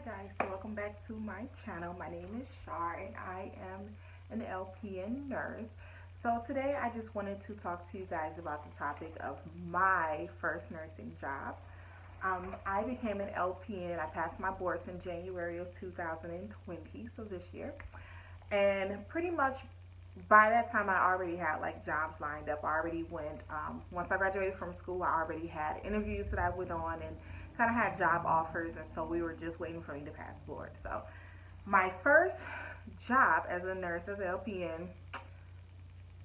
Hi guys, welcome back to my channel. My name is Shar and I am an LPN nurse. So today I just wanted to talk to you guys about the topic of my first nursing job. I became an LPN. I passed my boards in January of 2020, so this year. And pretty much by that time I already had like jobs lined up. I already went, once I graduated from school, I already had interviews that I went on and kind of had job offers, and so we were just waiting for me to pass board. So my first job as a nurse, as an LPN,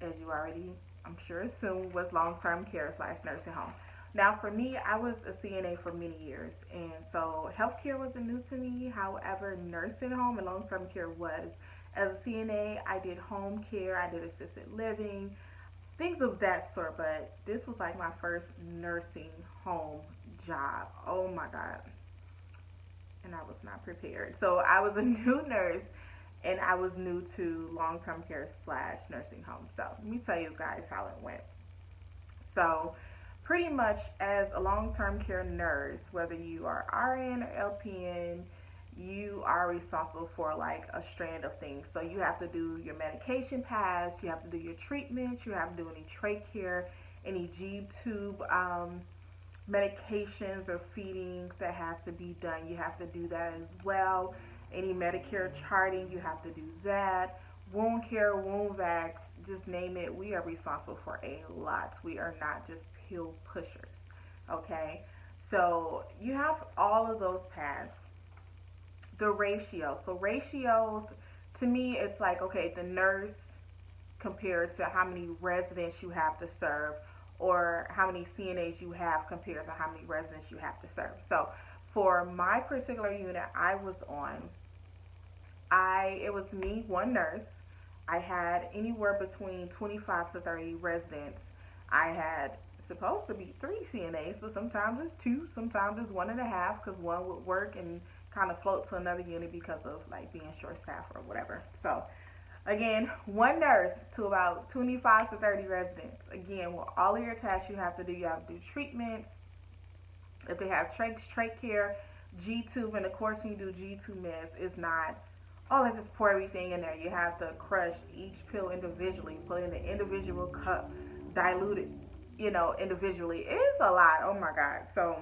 as you already, I'm sure, assumed, was long-term care slash nursing home. Now, for me, I was a CNA for many years, and so healthcare wasn't new to me. However, nursing home and long-term care was. As a CNA, I did home care, I did assisted living, things of that sort, but this was like my first nursing home job. Oh my God. And I was not prepared. So I was a new nurse and I was new to long-term care slash nursing home. So let me tell you guys how it went. So pretty much as a long-term care nurse, whether you are RN or LPN, you are responsible for like a strand of things. So you have to do your medication pass, you have to do your treatments, you have to do any trach care, any G tube medications or feedings that have to be done. You have to do that as well. Any Medicare charting, you have to do that. Wound care, wound vacs, just name it. We are responsible for a lot. We are not just pill pushers. Okay? So you have all of those tasks. The ratio. So ratios, to me, it's like, okay, the nurse compared to how many residents you have to serve, or how many CNAs you have compared to how many residents you have to serve. So for my particular unit I was on, it was me, one nurse. I had anywhere between 25 to 30 residents. I had supposed to be 3 CNAs, but sometimes it's 2, sometimes it's 1.5, because one would work and kind of float to another unit because of like being short staffed or whatever. So again, one nurse to about 25 to 30 residents. Again, with all of your tasks you have to do, treatments. If they have trach care, G-tube, and of course when you do G-tube meds, it's not, oh, let's just pour everything in there. You have to crush each pill individually, put it in an individual cup, dilute it, individually. It's a lot. Oh my God. So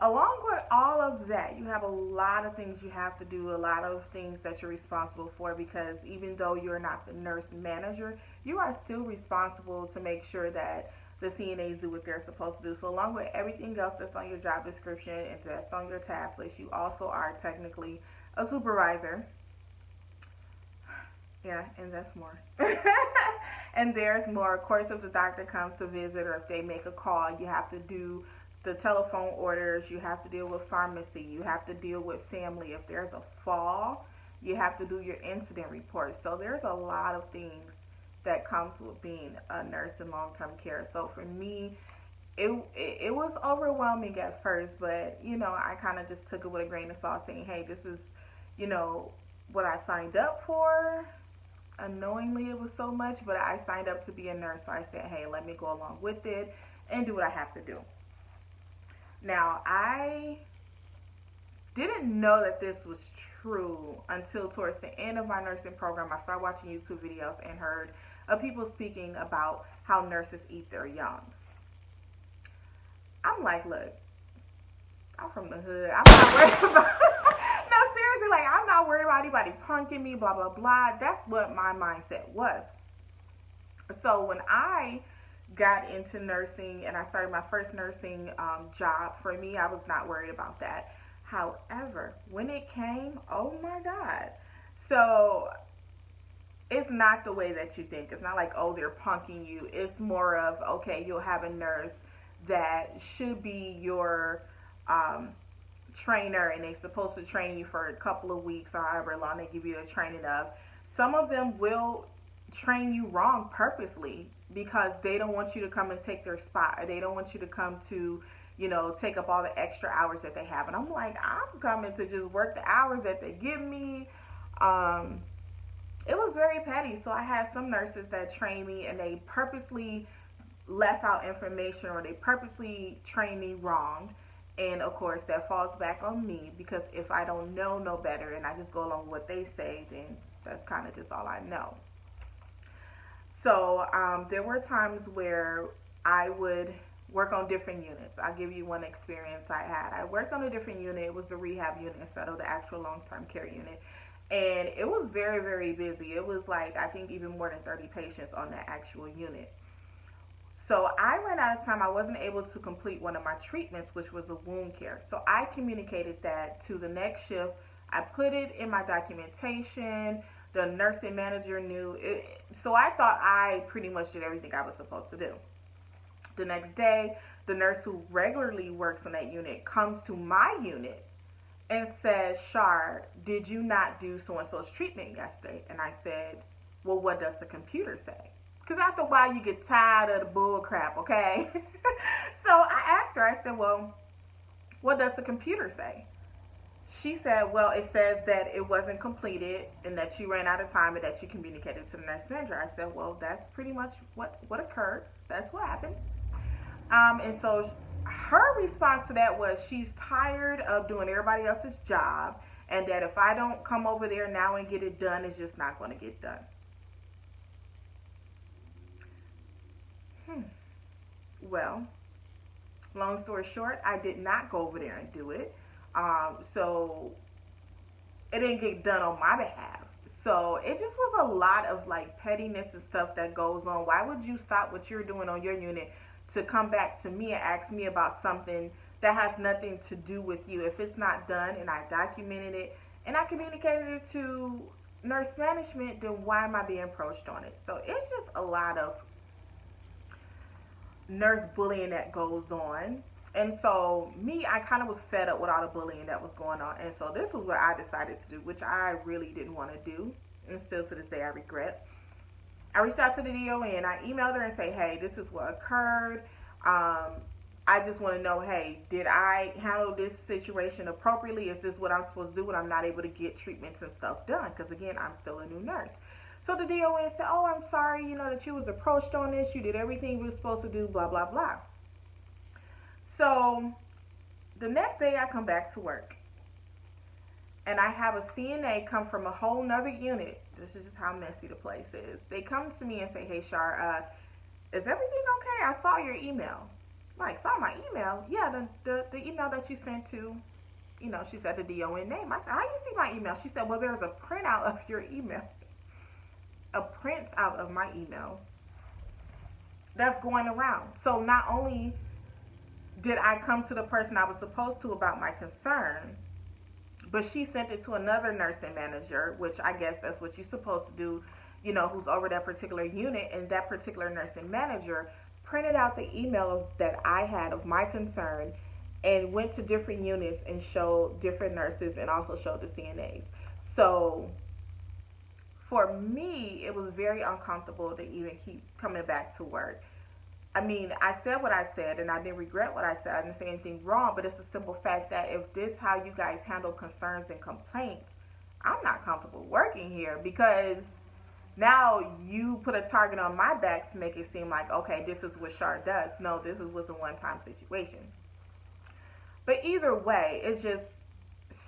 along with all of that, you have a lot of things you have to do, a lot of things that you're responsible for, because even though you're not the nurse manager, you are still responsible to make sure that the CNAs do what they're supposed to do. So along with everything else that's on your job description and that's on your task list, you also are technically a supervisor. Yeah, and that's more. And there's more. Of course, if the doctor comes to visit or if they make a call, you have to do the telephone orders, you have to deal with pharmacy, you have to deal with family. If there's a fall, you have to do your incident reports. So there's a lot of things that comes with being a nurse in long-term care. So for me, it was overwhelming at first, but I kind of just took it with a grain of salt, saying, hey, this is what I signed up for. Unknowingly it was so much, but I signed up to be a nurse, so I said, hey, let me go along with it and do what I have to do. Now, I didn't know that this was true until towards the end of my nursing program. I started watching YouTube videos and heard of people speaking about how nurses eat their young. I'm like, look, I'm from the hood. I'm not worried about no, seriously, like, I'm not worried about anybody punking me, blah, blah, blah. That's what my mindset was. So when I got into nursing and I started my first nursing job, for me, I was not worried about that. However, when it came, oh my God. So it's not the way that you think. It's not like, oh, they're punking you. It's more of, okay, you'll have a nurse that should be your trainer, and they're supposed to train you for a couple of weeks or however long they give you the training of. Some of them will train you wrong purposely because they don't want you to come and take their spot, or they don't want you to come to take up all the extra hours that they have. And I'm like, I'm coming to just work the hours that they give me. It was very petty. So I had some nurses that trained me and they purposely left out information, or they purposely trained me wrong, And of course, that falls back on me because if I don't know no better and I just go along with what they say, then that's kind of just all I know. So there were times where I would work on different units. I'll give you one experience I had. I worked on a different unit. It was the rehab unit instead of the actual long-term care unit. And it was very, very busy. It was like, I think, even more than 30 patients on that actual unit. So I ran out of time. I wasn't able to complete one of my treatments, which was a wound care. So I communicated that to the next shift. I put it in my documentation. The nursing manager knew it. So I thought I pretty much did everything I was supposed to do. The next day, the nurse who regularly works on that unit comes to my unit and says, Shar, did you not do so-and-so's treatment yesterday? And I said, well, what does the computer say? Because after a while, you get tired of the bull crap, okay? So I asked her, I said, well, what does the computer say? She said, well, it says that it wasn't completed and that she ran out of time and that she communicated to the nurse manager. I said, well, that's pretty much what occurred. That's what happened. And so her response to that was she's tired of doing everybody else's job and that if I don't come over there now and get it done, it's just not going to get done. Well, long story short, I did not go over there and do it. So it didn't get done on my behalf. So it just was a lot of like pettiness and stuff that goes on. Why would you stop what you're doing on your unit to come back to me and ask me about something that has nothing to do with you? If it's not done and I documented it and I communicated it to nurse management, then why am I being approached on it? So it's just a lot of nurse bullying that goes on. And so me, I kind of was fed up with all the bullying that was going on. And so this was what I decided to do, which I really didn't want to do. And still to this day I regret. I reached out to the DON. I emailed her and say, hey, this is what occurred. I just want to know, hey, did I handle this situation appropriately? Is this what I'm supposed to do when I'm not able to get treatments and stuff done? Because, again, I'm still a new nurse. So the DON said, oh, I'm sorry, that you was approached on this. You did everything you were supposed to do, blah, blah, blah. So the next day I come back to work. And I have a CNA come from a whole nother unit. This is just how messy the place is. They come to me and say, hey, Shar, is everything okay? I saw your email. I'm like, saw my email? Yeah, the email that you sent to, she said the DON name. I said, how you see my email? She said, well, there's a printout of your email. A printout of my email that's going around. So not only did I come to the person I was supposed to about my concern, but she sent it to another nursing manager, which I guess that's what you're supposed to do, who's over that particular unit, and that particular nursing manager printed out the emails that I had of my concern and went to different units and showed different nurses and also showed the CNAs. So for me, it was very uncomfortable to even keep coming back to work. I mean, I said what I said, and I didn't regret what I said. I didn't say anything wrong, but it's a simple fact that if this is how you guys handle concerns and complaints, I'm not comfortable working here because now you put a target on my back to make it seem like, okay, this is what Shar does. No, this was a one-time situation. But either way, it's just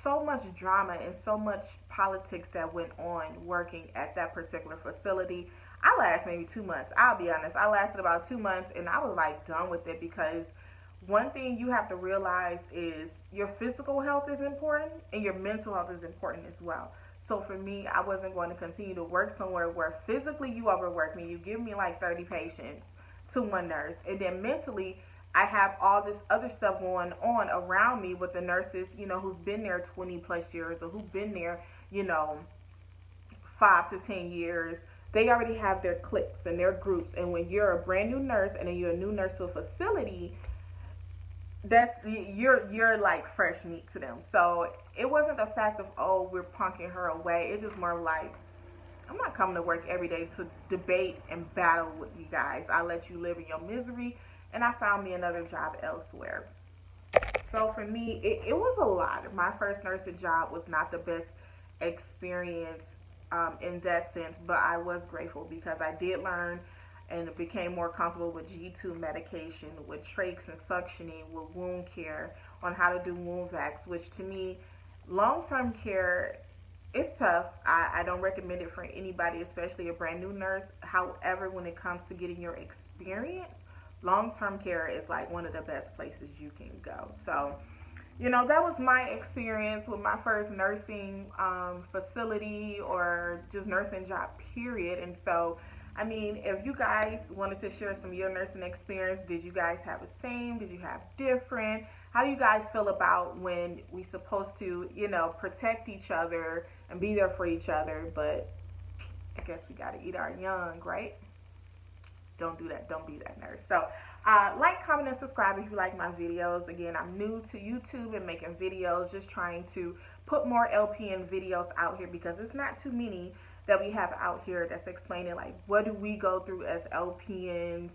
so much drama and so much politics that went on working at that particular facility. I lasted maybe 2 months. I'll be honest. I lasted about 2 months, and I was like done with it because one thing you have to realize is your physical health is important and your mental health is important as well. So for me, I wasn't going to continue to work somewhere where physically you overwork me. You give me like 30 patients to one nurse, and then mentally I have all this other stuff going on around me with the nurses, who's been there 20 plus years or who've been there, 5 to 10 years. They already have their cliques and their groups, and when you're a brand new nurse and then you're a new nurse to a facility, you're like fresh meat to them. So it wasn't the fact of, oh, we're punking her away. It's just more like, I'm not coming to work every day to debate and battle with you guys. I let you live in your misery, and I found me another job elsewhere. So for me, it was a lot. My first nursing job was not the best experience in that sense, but I was grateful because I did learn and became more comfortable with G-tube medication, with trachs and suctioning, with wound care, on how to do wound vacs, which to me, long-term care, it's tough. I don't recommend it for anybody, especially a brand new nurse. However, when it comes to getting your experience, long-term care is like one of the best places you can go. So, that was my experience with my first nursing facility or just nursing job, period. And so, I mean, if you guys wanted to share some of your nursing experience, did you guys have the same? Did you have different? How do you guys feel about when we supposed to, protect each other and be there for each other, but I guess we got to eat our young, right? Don't do that. Don't be that nurse. So, like, comment, and subscribe if you like my videos. Again, I'm new to YouTube and making videos, just trying to put more LPN videos out here because it's not too many that we have out here that's explaining, like, what do we go through as LPNs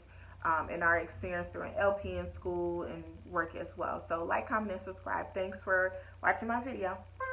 and our experience during LPN school and work as well. So, like, comment, and subscribe. Thanks for watching my video. Bye.